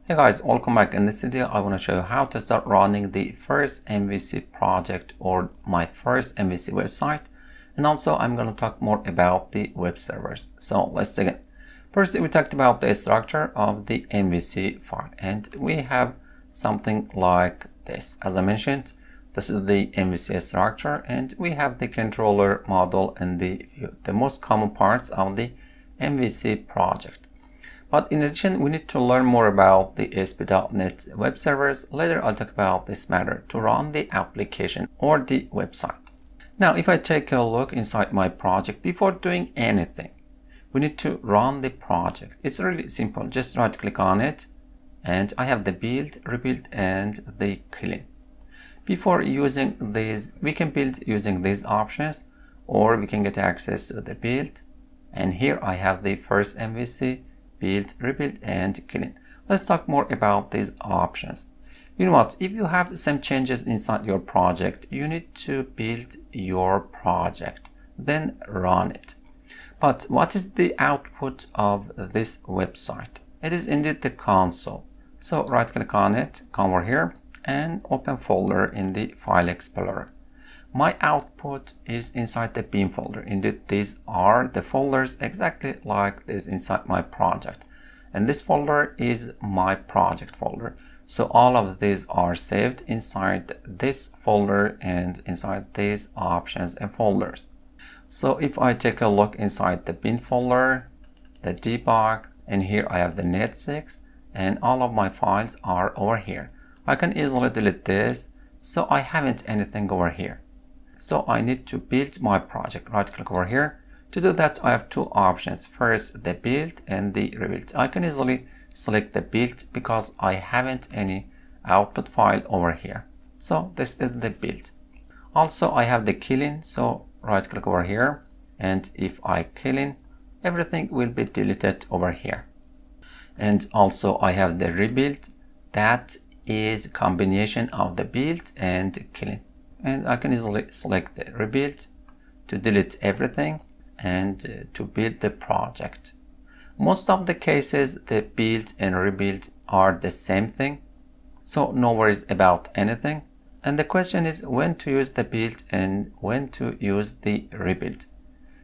Hey guys, welcome back. In this video I want to show you how to start running the first MVC project or my first MVC website, and also I'm going to talk more about the web servers. So let's begin. First, we talked about the structure of the MVC file, and we have something like this. As I mentioned, this is the MVC structure, and we have the controller, model, and the view, the most common parts of the MVC project. But in addition, we need to learn more about the ASP.NET web servers. Later, I'll talk about this matter to run the application or the website. Now, if I take a look inside my project, before doing anything, we need to run the project. It's really simple. Just right click on it, and I have the build, rebuild, and the clean. Before using these, we can build using these options, or we can get access to the build. And here I have the first MVC, build, rebuild, and clean. Let's talk more about these options. You know what? If you have some changes inside your project, you need to build your project, then run it. But what is the output of this website? It is indeed the console. So right click on it, come over here, and open folder in the File Explorer. My output is inside the bin folder. Indeed, these are the folders exactly like this inside my project. And this folder is my project folder. So all of these are saved inside this folder and inside these options and folders. So if I take a look inside the bin folder, the debug, and here I have the net6, and all of my files are over here. I can easily delete this, so I haven't anything over here. So I need to build my project. Right click over here. To do that, I have two options. First, the build and the rebuild. I can easily select the build because I haven't any output file over here. So this is the build. Also, I have the clean. So right click over here. And if I clean, everything will be deleted over here. And also I have the rebuild. That is a combination of the build and clean. And I can easily select the rebuild to delete everything and to build the project. Most of the cases, the build and rebuild are the same thing, so no worries about anything. And the question is when to use the build and when to use the rebuild.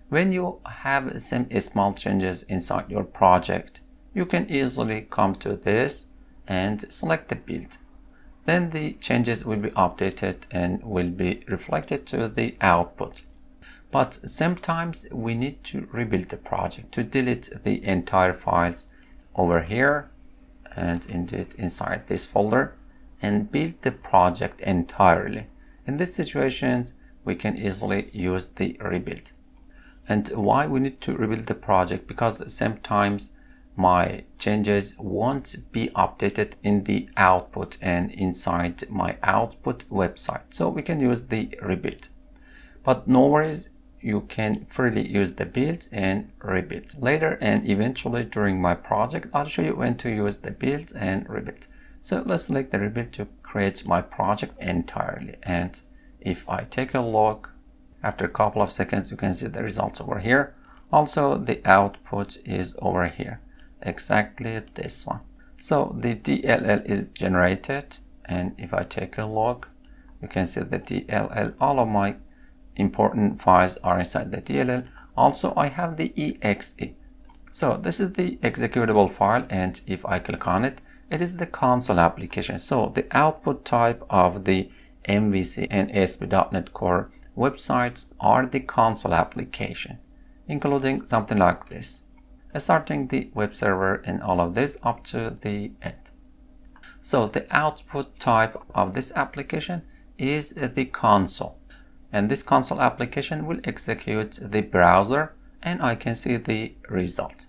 When you have some small changes inside your project, you can easily come to this and select the build. Then the changes will be updated and will be reflected to the output. But sometimes we need to rebuild the project to delete the entire files over here and indeed inside this folder and build the project entirely. In these situations, we can easily use the rebuild. And why we need to rebuild the project? Because sometimes my changes won't be updated in the output and inside my output website. So we can use the rebuild. But no worries, you can freely use the build and rebuild. Later and eventually during my project, I'll show you when to use the build and rebuild. So let's select the rebuild to create my project entirely. And if I take a look, after a couple of seconds, you can see the results over here. Also, the output is over here. Exactly this one. So the DLL is generated, and if I take a look, you can see the DLL. All of my important files are inside the DLL. Also, I have the exe. So this is the executable file, and if I click on it, it is the console application. So the output type of the MVC and ASP.NET Core websites are the console application, including something like this. Starting the web server and all of this up to the end. So the output type of this application is the console, and this console application will execute the browser and I can see the result.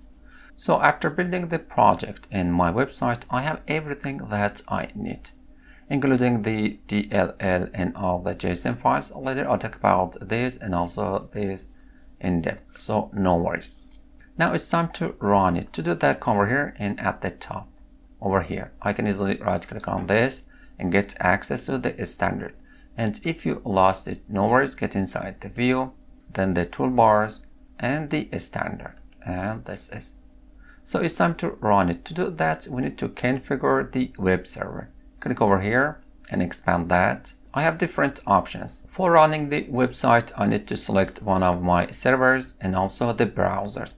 So after building the project and my website, I have everything that I need, including the DLL and all the JSON files. Later I'll talk about this and also this in depth, so no worries. Now it's time to run it. To do that, come over here and at the top over here, I can easily right click on this and get access to the standard. And if you lost it, no worries, get inside the view, then the toolbars and the standard. And this is. So it's time to run it. To do that, we need to configure the web server. Click over here and expand that. I have different options. For running the website, I need to select one of my servers and also the browsers.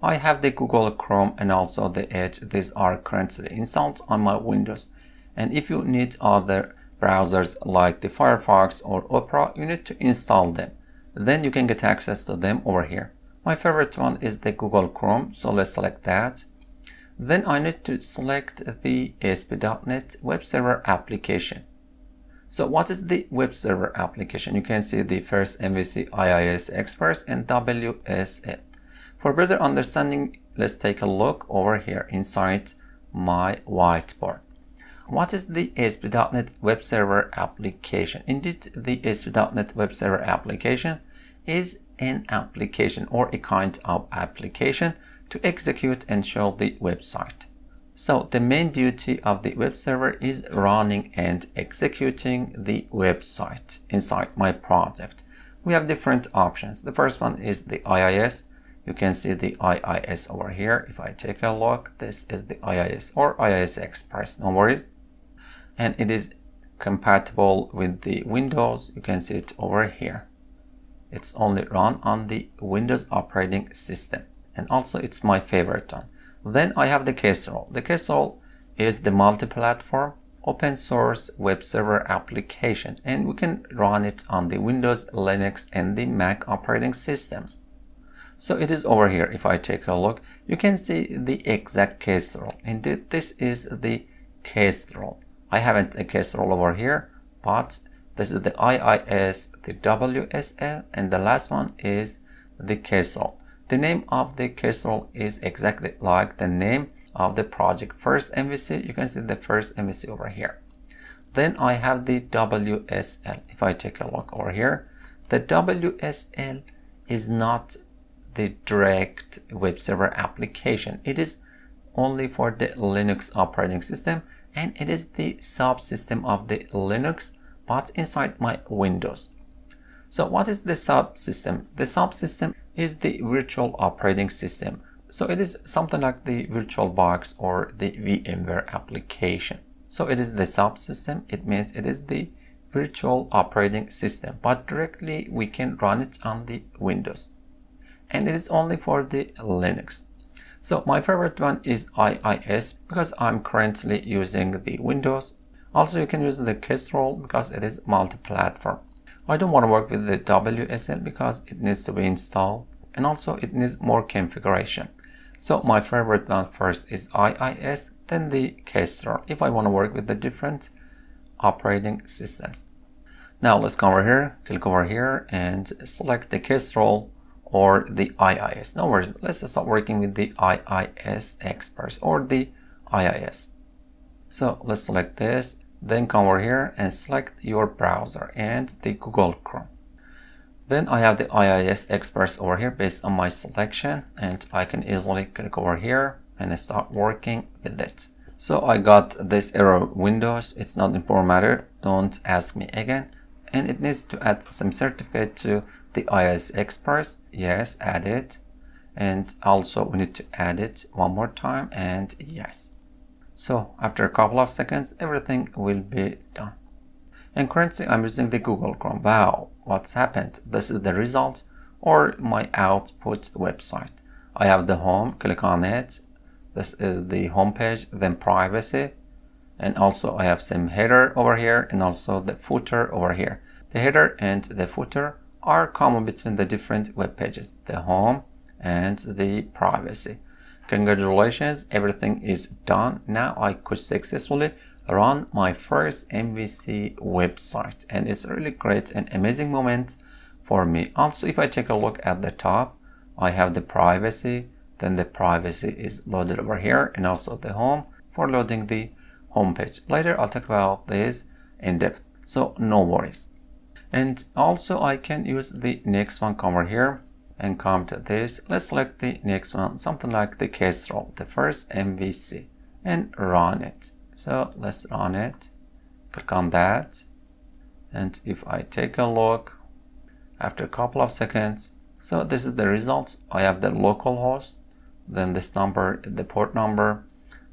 I have the Google Chrome and also the Edge. These are currently installed on my Windows. And if you need other browsers like the Firefox or Opera, you need to install them. Then you can get access to them over here. My favorite one is the Google Chrome, so let's select that. Then I need to select the ASP.NET Web Server application. So what is the web server application? You can see the first MVC, IIS Express, and WSL. For better understanding, let's take a look over here inside my whiteboard. What is the ASP.NET Web Server application? Indeed, the ASP.NET Web Server application is an application or a kind of application to execute and show the website. So the main duty of the web server is running and executing the website inside my project. We have different options. The first one is the IIS. You can see the IIS over here. If I take a look, this is the IIS or IIS Express, no worries. And it is compatible with the Windows. You can see it over here. It's only run on the Windows operating system. And also it's my favorite one. Then I have the Kestrel. The Kestrel is the multi-platform open source web server application, and we can run it on the Windows, Linux, and the Mac operating systems. So it is over here. If I take a look, you can see the exact Kestrel. Indeed, this is the Kestrel. I haven't a Kestrel over here, but this is the IIS, the WSL, and the last one is the Kestrel. The name of the Kestrel is exactly like the name of the project first MVC. You can see the first MVC over here. Then I have the WSL. If I take a look over here, the WSL is not the direct web server application. It is only for the Linux operating system, and it is the subsystem of the Linux, but inside my Windows. So what is the subsystem? The subsystem is the virtual operating system. So it is something like the VirtualBox or the VMware application. So it is the subsystem. It means it is the virtual operating system, but directly we can run it on the Windows. And it is only for the Linux. So my favorite one is IIS because I'm currently using the Windows. Also you can use the Kestrel because it is multi-platform. I don't want to work with the WSL because it needs to be installed and also it needs more configuration. So my favorite one first is IIS, then the Kestrel if I want to work with the different operating systems. Now let's come over here, click over here and select the Kestrel or the IIS. No worries, let's start working with the IIS Express or the IIS. So let's select this. Then come over here and select your browser and the Google Chrome. Then I have the IIS Express over here based on my selection, and I can easily click over here and start working with it. So I got this error windows. It's not important matter. Don't ask me again. And it needs to add some certificate to the IIS Express. Yes, add it. And also we need to add it one more time and yes. So after a couple of seconds, everything will be done. And currently I'm using the Google Chrome. Wow, what's happened? This is the result or my output website. I have the home, click on it. This is the home page, then privacy. And also I have some header over here and also the footer over here. The header and the footer are common between the different web pages, the home and the privacy. Congratulations, everything is done. Now I could successfully run my first MVC website, and it's really great and amazing moment for me. Also, if I take a look at the top, I have the privacy, then the privacy is loaded over here, and also the home for loading the home page. Later I'll talk about this in depth, so no worries. And also I can use the next one, come over here and come to this. Let's select the next one, something like the Kestrel, the first MVC, and run it. So let's run it, click on that, and if I take a look after a couple of seconds, so this is the result. I have the local host, then this number, the port number,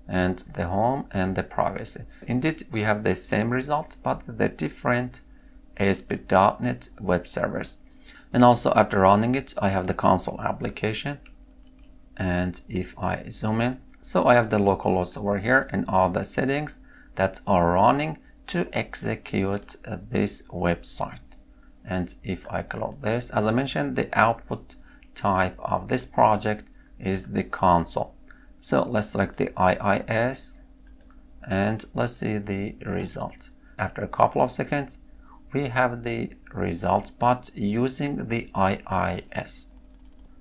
and the home and the privacy. Indeed, we have the same result, but the different ASP.NET web servers. And also after running it, I have the console application. And if I zoom in, so I have the local host over here and all the settings that are running to execute this website. And if I close this, as I mentioned, the output type of this project is the console. So let's select the IIS and let's see the result. After a couple of seconds, we have the results, but using the IIS.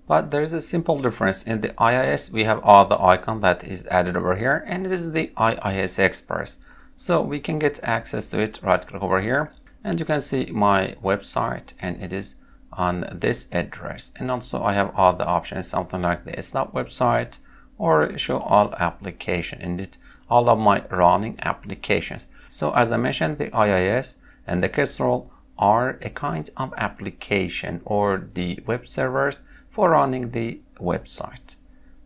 But there is a simple difference. In the IIS, we have all the icon that is added over here, and it is the IIS Express. So we can get access to it. Right click over here, and you can see my website, and it is on this address. And also I have all the options, something like the stop website or show all application, indeed all of my running applications. So as I mentioned, the IIS and the Kestrel are a kind of application or the web servers for running the website.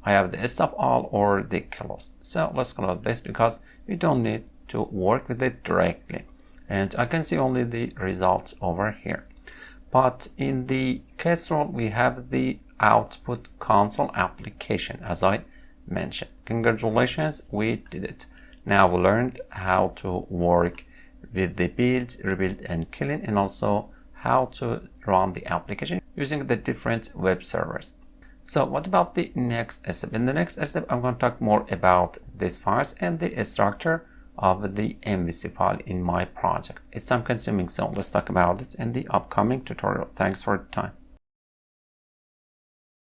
I have the stop all or the close. So let's close this because we don't need to work with it directly. And I can see only the results over here. But in the Kestrel, we have the output console application, as I mentioned. Congratulations, we did it. Now we learned how to work with the build, rebuild, and clean, and also how to run the application using the different web servers. So what about the next step? In the next step, I'm going to talk more about these files and the structure of the MVC file in my project. It's time consuming, so let's talk about it in the upcoming tutorial. Thanks for your time.